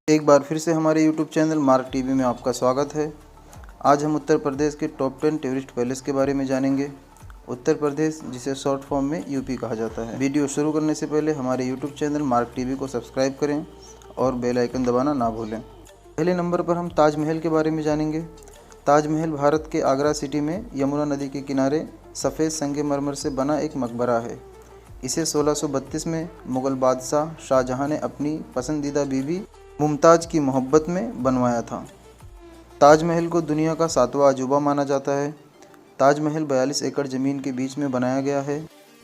एक बार फिर से हमारे YouTube चैनल मार्क टीवी में आपका स्वागत है। आज हम उत्तर प्रदेश के टॉप 10 टूरिस्ट पैलेस के बारे में जानेंगे। उत्तर प्रदेश, जिसे शॉर्ट फॉर्म में यूपी कहा जाता है। वीडियो शुरू करने से पहले हमारे YouTube चैनल मार्क टीवी को सब्सक्राइब करें और बेल आइकन दबाना ना भूलें। पहले नंबर पर हम ताजमहल के बारे में जानेंगे। ताजमहल भारत के आगरा सिटी में यमुना नदी के किनारे सफ़ेद संगमरमर से बना एक मकबरा है। इसे 1632 में मुग़ल बादशाह शाहजहां ने अपनी पसंदीदा बीवी मुमताज़ की मोहब्बत में बनवाया था। ताजमहल को दुनिया का 7वां अजूबा माना जाता है। ताजमहल 42 एकड़ ज़मीन के बीच में बनाया गया है।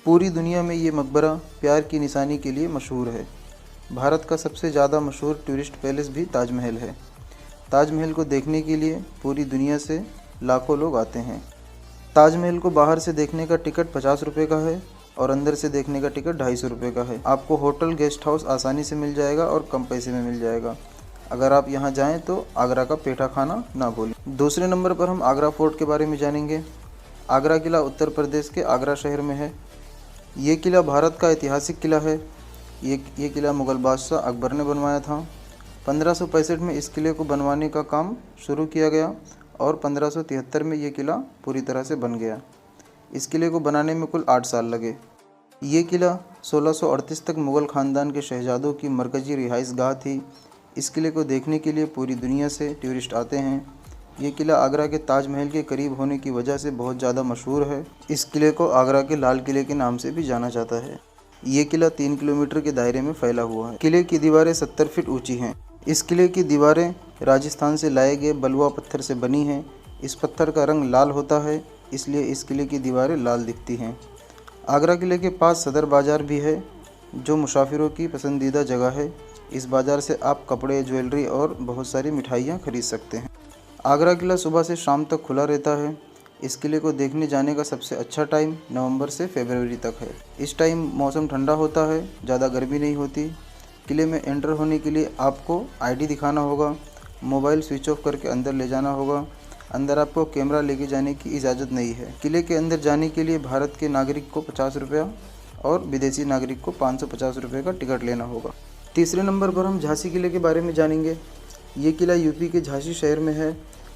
पूरी दुनिया में ये मकबरा प्यार की निशानी के लिए मशहूर है। भारत का सबसे ज़्यादा मशहूर टूरिस्ट पैलेस भी ताजमहल है। ताजमहल को देखने के लिए पूरी दुनिया से लाखों लोग आते हैं। ताजमहल को बाहर से देखने का टिकट 50 रुपये का है और अंदर से देखने का टिकट 250 रुपये का है। आपको होटल, गेस्ट हाउस आसानी से मिल जाएगा और कम पैसे में मिल जाएगा। अगर आप यहाँ जाएं तो आगरा का पेठा खाना ना भूलें। दूसरे नंबर पर हम आगरा फोर्ट के बारे में जानेंगे। आगरा किला उत्तर प्रदेश के आगरा शहर में है। ये किला भारत का ऐतिहासिक किला है। ये किला मुग़ल बादशाह अकबर ने बनवाया था। 1565 में इस किले को बनवाने का काम शुरू किया गया और 1573 में ये किला पूरी तरह से बन गया। इस किले को बनाने में कुल 8 साल लगे। ये किला 1638 तक मुग़ल ख़ानदान के शहजादों की मरकज़ी रिहाइशगाह थी। इस किले को देखने के लिए पूरी दुनिया से टूरिस्ट आते हैं। ये किला आगरा के ताजमहल के करीब होने की वजह से बहुत ज़्यादा मशहूर है। इस किले को आगरा के लाल किले के नाम से भी जाना जाता है। ये किला 3 किलोमीटर के दायरे में फैला हुआ है। किले की दीवारें 70 फीट ऊँची हैं। इस किले की दीवारें राजस्थान से लाए गए बलुआ पत्थर से बनी हैं। इस पत्थर का रंग लाल होता है, इसलिए इस किले की दीवारें लाल दिखती हैं। आगरा किले के पास सदर बाज़ार भी है, जो मुसाफिरों की पसंदीदा जगह है। इस बाज़ार से आप कपड़े, ज्वेलरी और बहुत सारी मिठाइयाँ खरीद सकते हैं। आगरा किला सुबह से शाम तक खुला रहता है। इस किले को देखने जाने का सबसे अच्छा टाइम नवंबर से फरवरी तक है। इस टाइम मौसम ठंडा होता है, ज़्यादा गर्मी नहीं होती। किले में एंटर होने के लिए आपको ID दिखाना होगा। मोबाइल स्विच ऑफ करके अंदर ले जाना होगा। अंदर आपको कैमरा लेके जाने की इजाज़त नहीं है। किले के अंदर जाने के लिए भारत के नागरिक को 50 रुपया और विदेशी नागरिक को 550 रुपये का टिकट लेना होगा। तीसरे नंबर पर हम झांसी किले के बारे में जानेंगे। ये किला यूपी के झांसी शहर में है।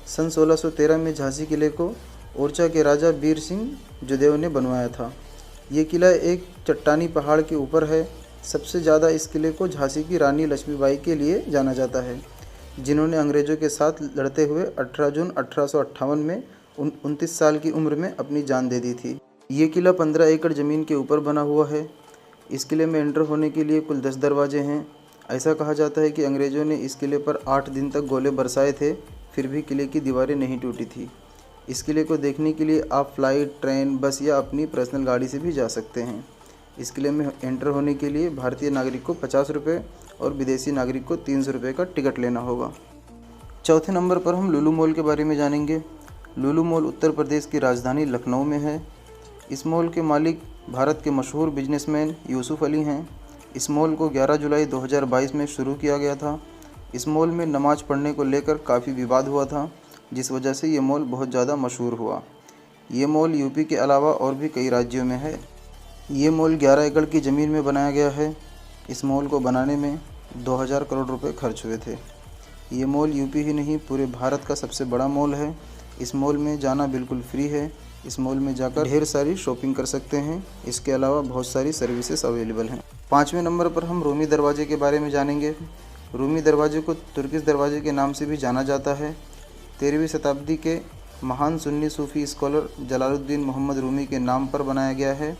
सन 1613 में झांसी किले को ओरछा के राजा वीर सिंह जुदेव ने बनवाया था। ये किला एक चट्टानी पहाड़ के ऊपर है। सबसे ज़्यादा इस किले को झांसी की रानी लक्ष्मीबाई के लिए जाना जाता है, जिन्होंने अंग्रेज़ों के साथ लड़ते हुए 18 जून 1858 में 29 साल की उम्र में अपनी जान दे दी थी। ये किला 15 एकड़ ज़मीन के ऊपर बना हुआ है। इस किले में एंटर होने के लिए कुल 10 दरवाजे हैं। ऐसा कहा जाता है कि अंग्रेज़ों ने इस किले पर 8 दिन तक गोले बरसाए थे, फिर भी किले की दीवारें नहीं टूटी थी। इस किले को देखने के लिए आप फ्लाइट, ट्रेन, बस या अपनी पर्सनल गाड़ी से भी जा सकते हैं। इस किले में एंटर होने के लिए भारतीय नागरिक को 50 रुपये और विदेशी नागरिक को 300 रुपये का टिकट लेना होगा। चौथे नंबर पर हम लुलु मॉल के बारे में जानेंगे। लुलु मॉल उत्तर प्रदेश की राजधानी लखनऊ में है। इस मॉल के मालिक भारत के मशहूर बिजनेसमैन यूसुफ अली हैं। इस मॉल को 11 जुलाई 2022 में शुरू किया गया था। इस मॉल में नमाज़ पढ़ने को लेकर काफ़ी विवाद हुआ था, जिस वजह से ये मॉल बहुत ज़्यादा मशहूर हुआ। ये मॉल यूपी के अलावा और भी कई राज्यों में है। ये मॉल 11 एकड़ की ज़मीन में बनाया गया है। इस मॉल को बनाने में 2000 करोड़ रुपए खर्च हुए थे। ये मॉल यूपी ही नहीं, पूरे भारत का सबसे बड़ा मॉल है। इस मॉल में जाना बिल्कुल फ्री है। इस मॉल में जाकर ढेर सारी शॉपिंग कर सकते हैं। इसके अलावा बहुत सारी सर्विसेज अवेलेबल हैं। 5वें नंबर पर हम रूमी दरवाजे के बारे में जानेंगे। रूमी दरवाजे को तुर्किश दरवाजे के नाम से भी जाना जाता है। 13वीं शताब्दी के महान सुन्नी सूफ़ी स्कॉलर जलालुद्दीन मोहम्मद रूमी के नाम पर बनाया गया है।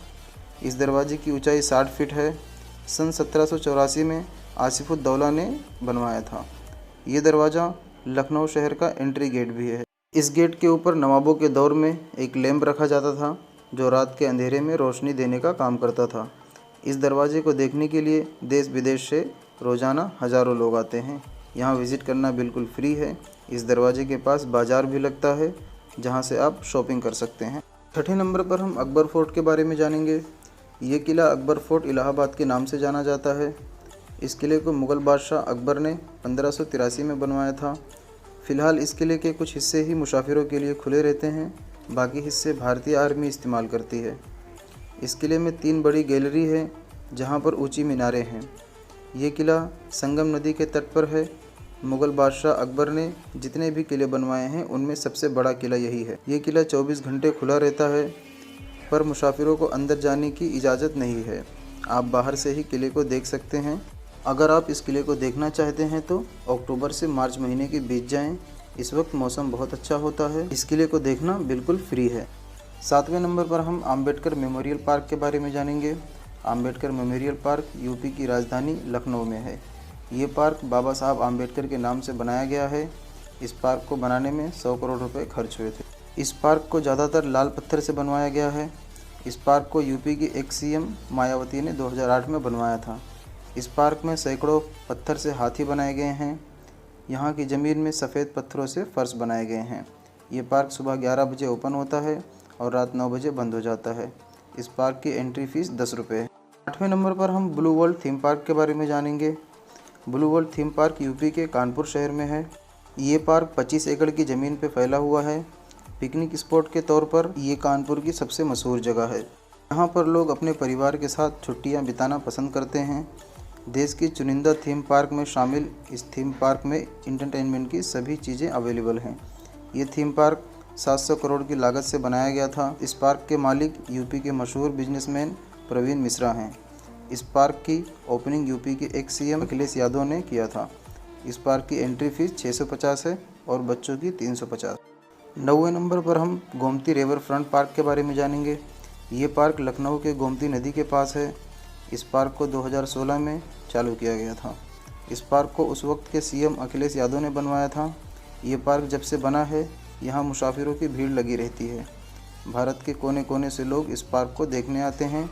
इस दरवाजे की ऊंचाई 60 फीट है। सन 1784 में आसिफुद्दौला ने बनवाया था। ये दरवाज़ा लखनऊ शहर का एंट्री गेट भी है। इस गेट के ऊपर नवाबों के दौर में एक लैंप रखा जाता था, जो रात के अंधेरे में रोशनी देने का काम करता था। इस दरवाजे को देखने के लिए देश विदेश से रोज़ाना हज़ारों लोग आते हैं। यहाँ विज़िट करना बिल्कुल फ्री है। इस दरवाजे के पास बाज़ार भी लगता है, जहाँ से आप शॉपिंग कर सकते हैं। छठे नंबर पर हम अकबर फोर्ट के बारे में जानेंगे। ये किला अकबर फोर्ट इलाहाबाद के नाम से जाना जाता है। इस किले को मुग़ल बादशाह अकबर ने 1583 में बनवाया था। फ़िलहाल इस किले के कुछ हिस्से ही मुसाफिरों के लिए खुले रहते हैं, बाकी हिस्से भारतीय आर्मी इस्तेमाल करती है। इस किले में 3 बड़ी गैलरी है, जहाँ पर ऊंची मीनारें हैं। ये किला संगम नदी के तट पर है। मुग़ल बादशाह अकबर ने जितने भी किले बनवाए हैं उनमें सबसे बड़ा किला यही है। ये किला 24 घंटे खुला रहता है, पर मुसाफिरों को अंदर जाने की इजाज़त नहीं है। आप बाहर से ही किले को देख सकते हैं। अगर आप इस किले को देखना चाहते हैं तो अक्टूबर से मार्च महीने के बीच जाएं। इस वक्त मौसम बहुत अच्छा होता है। इस किले को देखना बिल्कुल फ्री है। 7वें नंबर पर हम आम्बेडकर मेमोरियल पार्क के बारे में जानेंगे। आम्बेडकर मेमोरियल पार्क यूपी की राजधानी लखनऊ में है। ये पार्क बाबा साहब आम्बेडकर के नाम से बनाया गया है। इस पार्क को बनाने में 100 करोड़ रुपए खर्च हुए थे। इस पार्क को ज़्यादातर लाल पत्थर से बनवाया गया है। इस पार्क को यूपी की एक्स सीएम मायावती ने 2008 में बनवाया था। इस पार्क में सैकड़ों पत्थर से हाथी बनाए गए हैं। यहाँ की ज़मीन में सफ़ेद पत्थरों से फ़र्श बनाए गए हैं। ये पार्क सुबह 11 बजे ओपन होता है और रात 9 बजे बंद हो जाता है। इस पार्क की एंट्री फ़ीस 10 रुपये है। 8वें नंबर पर हम ब्लू वर्ल्ड थीम पार्क के बारे में जानेंगे। Blue world theme park UP के कानपुर शहर में है। ये पार्क 25 एकड़ की ज़मीन पर फैला हुआ है। पिकनिक स्पॉट के तौर पर ये कानपुर की सबसे मशहूर जगह है। यहाँ पर लोग अपने परिवार के साथ छुट्टियाँ बिताना पसंद करते हैं। देश की चुनिंदा थीम पार्क में शामिल इस थीम पार्क में इंटरटेनमेंट की सभी चीज़ें अवेलेबल हैं। ये थीम पार्क 700 करोड़ की लागत से बनाया गया था। इस पार्क के मालिक यूपी के मशहूर बिजनेसमैन प्रवीण मिश्रा हैं। इस पार्क की ओपनिंग यूपी के एक्स सीएम अखिलेश यादव ने किया था। इस पार्क की एंट्री फीस 650 है और बच्चों की 350। 9वें नंबर पर हम गोमती रिवर फ्रंट पार्क के बारे में जानेंगे। ये पार्क लखनऊ के गोमती नदी के पास है। इस पार्क को 2016 में चालू किया गया था। इस पार्क को उस वक्त के सीएम अखिलेश यादव ने बनवाया था। ये पार्क जब से बना है यहाँ मुसाफिरों की भीड़ लगी रहती है। भारत के कोने कोने से लोग इस पार्क को देखने आते हैं।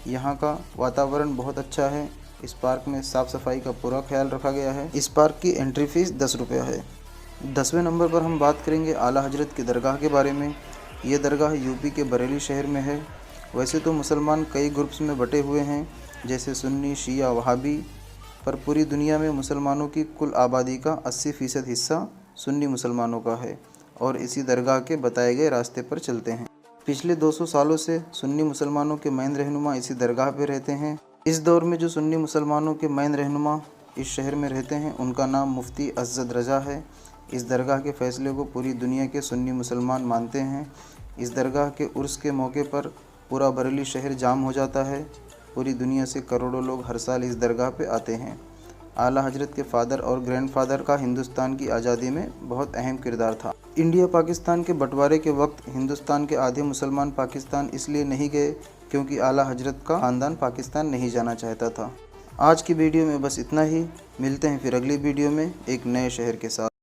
यहाँ का वातावरण बहुत अच्छा है। इस पार्क में साफ़ सफाई का पूरा ख्याल रखा गया है। इस पार्क की एंट्री फ़ीस 10 रुपये है। 10वें नंबर पर हम बात करेंगे आला हजरत की दरगाह के बारे में। ये दरगाह यूपी के बरेली शहर में है। वैसे तो मुसलमान कई ग्रुप्स में बटे हुए हैं, जैसे सुन्नी, शिया, वहाबी, पर पूरी दुनिया में मुसलमानों की कुल आबादी का 80% हिस्सा सुन्नी मुसलमानों का है और इसी दरगाह के बताए गए रास्ते पर चलते हैं। पिछले 200 सालों से सुन्नी मुसलमानों के मैन रहनुमा इसी दरगाह पर रहते हैं। इस दौर में जो सुन्नी मुसलमानों के मैन रहनुमा इस शहर में रहते हैं उनका नाम मुफ्ती अज़्ज़द रज़ा है। इस दरगाह के फ़ैसले को पूरी दुनिया के सुन्नी मुसलमान मानते हैं। इस दरगाह के उर्स के मौके पर पूरा बरेली शहर जाम हो जाता है। पूरी दुनिया से करोड़ों लोग हर साल इस दरगाह पे आते हैं। आला हजरत के फादर और ग्रैंडफादर का हिंदुस्तान की आज़ादी में बहुत अहम किरदार था। इंडिया पाकिस्तान के बंटवारे के वक्त हिंदुस्तान के आधे मुसलमान पाकिस्तान इसलिए नहीं गए क्योंकि आला हजरत का ख़ानदान पाकिस्तान नहीं जाना चाहता था। आज की वीडियो में बस इतना ही। मिलते हैं फिर अगली वीडियो में एक नए शहर के साथ।